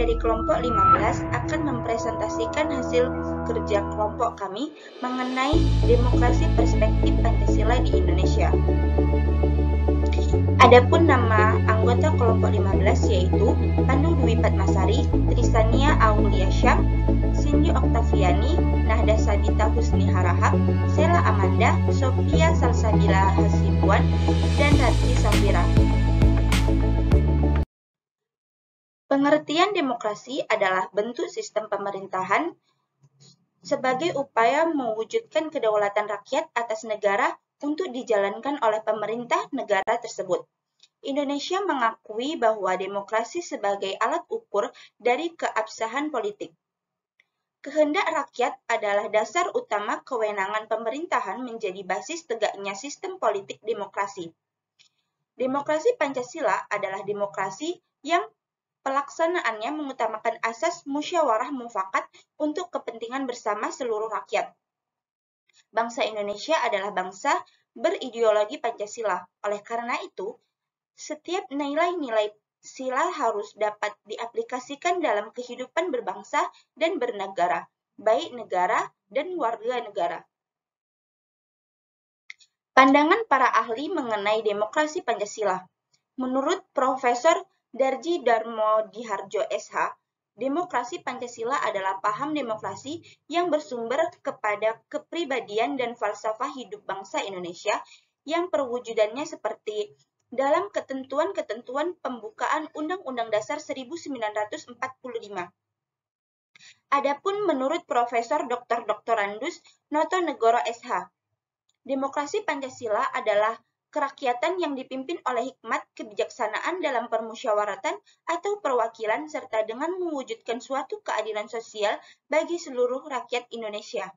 dari kelompok 15 akan mempresentasikan hasil kerja kelompok kami mengenai demokrasi perspektif Pancasila di Indonesia. Adapun nama anggota kelompok 15 yaitu Pandu Dwi Padmasari, Trisania Aulia Syam, Cindy Oktaviani, Nahda Sabita Husni Harahap, Sela Amanda, Sophia Salsabila Hasibuan, dan Ratri Safira. Pengertian demokrasi adalah bentuk sistem pemerintahan sebagai upaya mewujudkan kedaulatan rakyat atas negara untuk dijalankan oleh pemerintah negara tersebut. Indonesia mengakui bahwa demokrasi sebagai alat ukur dari keabsahan politik. Kehendak rakyat adalah dasar utama kewenangan pemerintahan menjadi basis tegaknya sistem politik demokrasi. Demokrasi Pancasila adalah demokrasi yang pelaksanaannya mengutamakan asas musyawarah mufakat untuk kepentingan bersama seluruh rakyat. Bangsa Indonesia adalah bangsa berideologi Pancasila. Oleh karena itu, setiap nilai-nilai sila harus dapat diaplikasikan dalam kehidupan berbangsa dan bernegara, baik negara dan warga negara. Pandangan para ahli mengenai demokrasi Pancasila. Menurut Profesor Darji Darmodiharjo SH, demokrasi Pancasila adalah paham demokrasi yang bersumber kepada kepribadian dan falsafah hidup bangsa Indonesia yang perwujudannya seperti dalam ketentuan-ketentuan pembukaan Undang-Undang Dasar 1945. Adapun menurut Profesor Dr. Andus Notonegoro SH, demokrasi Pancasila adalah kerakyatan yang dipimpin oleh hikmat kebijaksanaan dalam permusyawaratan atau perwakilan serta dengan mewujudkan suatu keadilan sosial bagi seluruh rakyat Indonesia.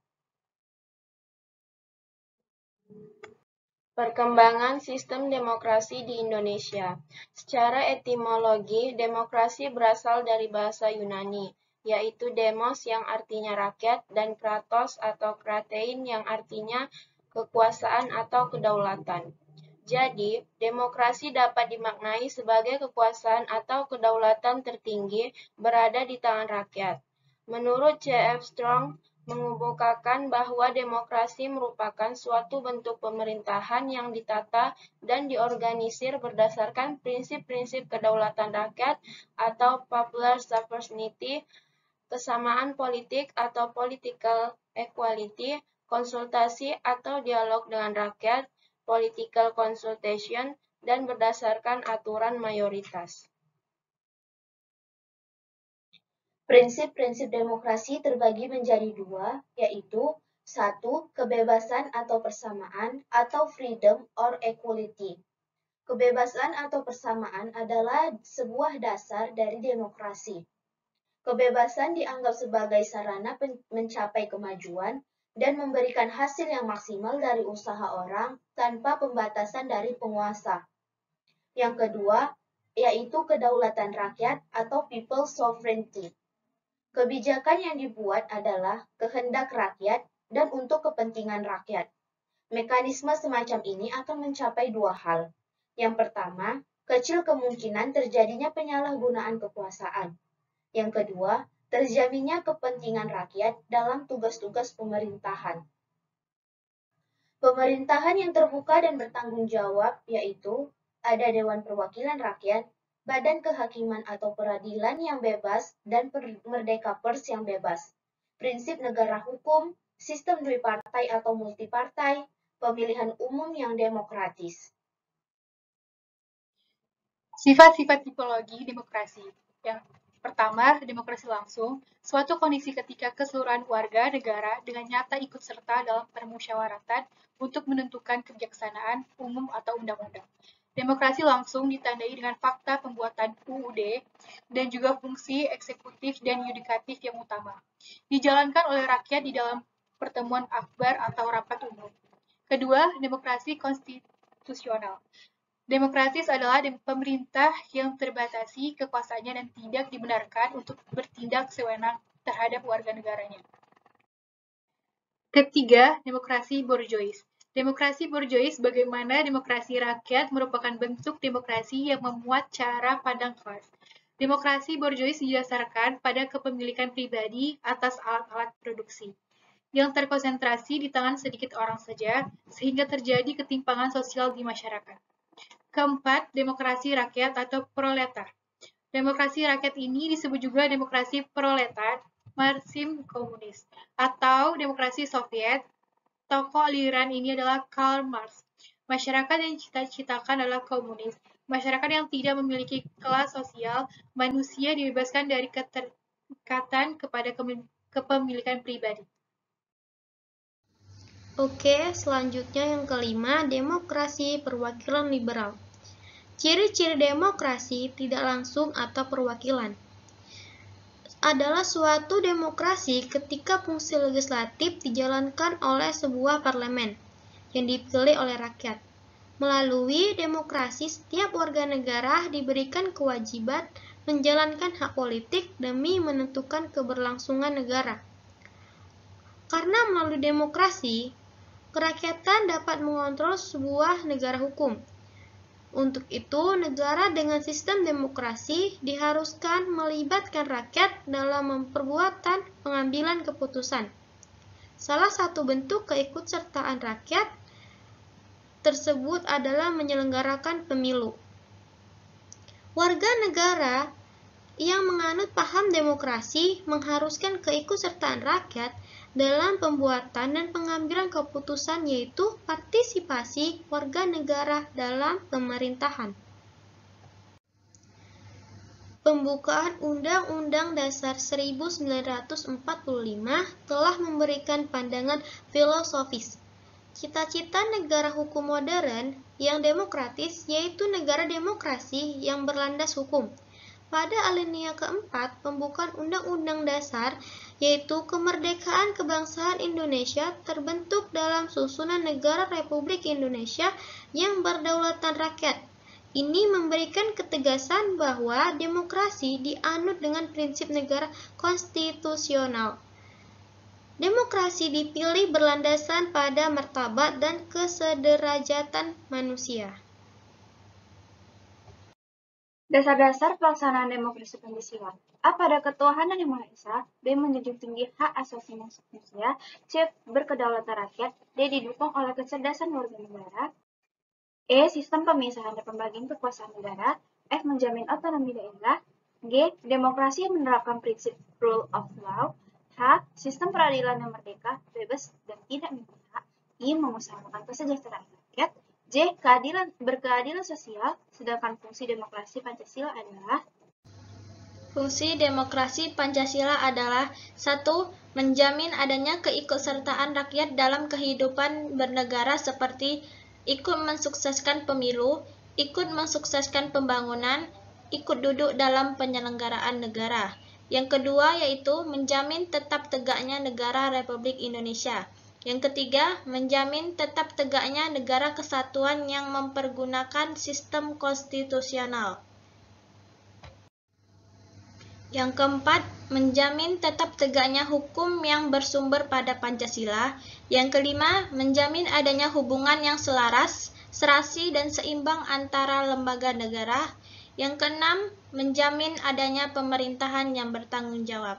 Perkembangan sistem demokrasi di Indonesia. Secara etimologi, demokrasi berasal dari bahasa Yunani, yaitu demos yang artinya rakyat dan kratos atau kratein yang artinya kekuasaan atau kedaulatan. Jadi, demokrasi dapat dimaknai sebagai kekuasaan atau kedaulatan tertinggi berada di tangan rakyat. Menurut C.F. Strong, mengemukakan bahwa demokrasi merupakan suatu bentuk pemerintahan yang ditata dan diorganisir berdasarkan prinsip-prinsip kedaulatan rakyat atau popular sovereignty, kesamaan politik atau political equality, konsultasi atau dialog dengan rakyat, political consultation, dan berdasarkan aturan mayoritas. Prinsip-prinsip demokrasi terbagi menjadi dua, yaitu 1. Kebebasan atau persamaan atau freedom or equality. Kebebasan atau persamaan adalah sebuah dasar dari demokrasi. Kebebasan dianggap sebagai sarana mencapai kemajuan dan memberikan hasil yang maksimal dari usaha orang tanpa pembatasan dari penguasa. Yang kedua, yaitu kedaulatan rakyat atau people's sovereignty. Kebijakan yang dibuat adalah kehendak rakyat dan untuk kepentingan rakyat. Mekanisme semacam ini akan mencapai dua hal. Yang pertama, kecil kemungkinan terjadinya penyalahgunaan kekuasaan. Yang kedua, terjaminnya kepentingan rakyat dalam tugas-tugas pemerintahan. Pemerintahan yang terbuka dan bertanggung jawab yaitu ada Dewan Perwakilan Rakyat, Badan Kehakiman atau Peradilan yang bebas, dan Merdeka Pers yang bebas. Prinsip negara hukum, sistem duipartai atau multipartai, pemilihan umum yang demokratis. Sifat-sifat tipologi demokrasi. Yang pertama, demokrasi langsung, suatu kondisi ketika keseluruhan warga negara dengan nyata ikut serta dalam permusyawaratan untuk menentukan kebijaksanaan umum atau undang-undang. Demokrasi langsung ditandai dengan fakta pembuatan UUD dan juga fungsi eksekutif dan yudikatif yang utama. Dijalankan oleh rakyat di dalam pertemuan akbar atau rapat umum. Kedua, demokrasi konstitusional. Demokratis adalah pemerintah yang terbatasi kekuasaannya dan tidak dibenarkan untuk bertindak sewenang terhadap warga negaranya. Ketiga, demokrasi borjuis. Demokrasi borjuis bagaimana demokrasi rakyat merupakan bentuk demokrasi yang memuat cara pandang kelas. Demokrasi borjuis didasarkan pada kepemilikan pribadi atas alat-alat produksi, yang terkonsentrasi di tangan sedikit orang saja, sehingga terjadi ketimpangan sosial di masyarakat. Keempat, demokrasi rakyat atau proletar. Demokrasi rakyat ini disebut juga demokrasi proletar, marxisme komunis, atau demokrasi Soviet. Tokoh aliran ini adalah Karl Marx. Masyarakat yang dicita-citakan adalah komunis. Masyarakat yang tidak memiliki kelas sosial, manusia dibebaskan dari keterikatan kepada kepemilikan pribadi. Oke, selanjutnya yang kelima, demokrasi perwakilan liberal. Ciri-ciri demokrasi tidak langsung atau perwakilan adalah suatu demokrasi ketika fungsi legislatif dijalankan oleh sebuah parlemen yang dipilih oleh rakyat. Melalui demokrasi, setiap warga negara diberikan kewajiban menjalankan hak politik demi menentukan keberlangsungan negara. Karena melalui demokrasi, kerakyatan dapat mengontrol sebuah negara hukum. Untuk itu, negara dengan sistem demokrasi diharuskan melibatkan rakyat dalam memperbuatan pengambilan keputusan. Salah satu bentuk keikutsertaan rakyat tersebut adalah menyelenggarakan pemilu. Warga negara yang menganut paham demokrasi mengharuskan keikutsertaan rakyat dalam pembuatan dan pengambilan keputusan, yaitu partisipasi warga negara dalam pemerintahan. Pembukaan Undang-Undang Dasar 1945 telah memberikan pandangan filosofis. Cita-cita negara hukum modern yang demokratis yaitu negara demokrasi yang berlandas hukum. Pada alinea keempat pembukaan Undang-Undang Dasar, yaitu kemerdekaan kebangsaan Indonesia terbentuk dalam susunan negara Republik Indonesia yang berdaulatkan rakyat. Ini memberikan ketegasan bahwa demokrasi dianut dengan prinsip negara konstitusional. Demokrasi dipilih berlandasan pada martabat dan kesederajatan manusia. Dasar-dasar pelaksanaan demokrasi Pancasila. A. Pada ketuhanan yang Maha Esa. B. Menjunjung tinggi hak asasi manusia. C. Berkedaulatan rakyat. D. Didukung oleh kecerdasan warga negara. E. Sistem pemisahan dan pembagian kekuasaan negara. F. Menjamin otonomi daerah. G. Demokrasi yang menerapkan prinsip rule of law. H. Sistem peradilan yang merdeka, bebas, dan tidak memihak. I. Mengusahakan kesejahteraan rakyat. J. Berkeadilan sosial, sedangkan fungsi demokrasi Pancasila adalah Fungsi demokrasi Pancasila adalah 1. Menjamin adanya keikutsertaan rakyat dalam kehidupan bernegara seperti ikut mensukseskan pemilu, ikut mensukseskan pembangunan, ikut duduk dalam penyelenggaraan negara. Yang kedua yaitu menjamin tetap tegaknya negara Republik Indonesia. Yang ketiga, menjamin tetap tegaknya negara kesatuan yang mempergunakan sistem konstitusional. Yang keempat, menjamin tetap tegaknya hukum yang bersumber pada Pancasila. Yang kelima, menjamin adanya hubungan yang selaras, serasi, dan seimbang antara lembaga negara. Yang keenam, menjamin adanya pemerintahan yang bertanggung jawab.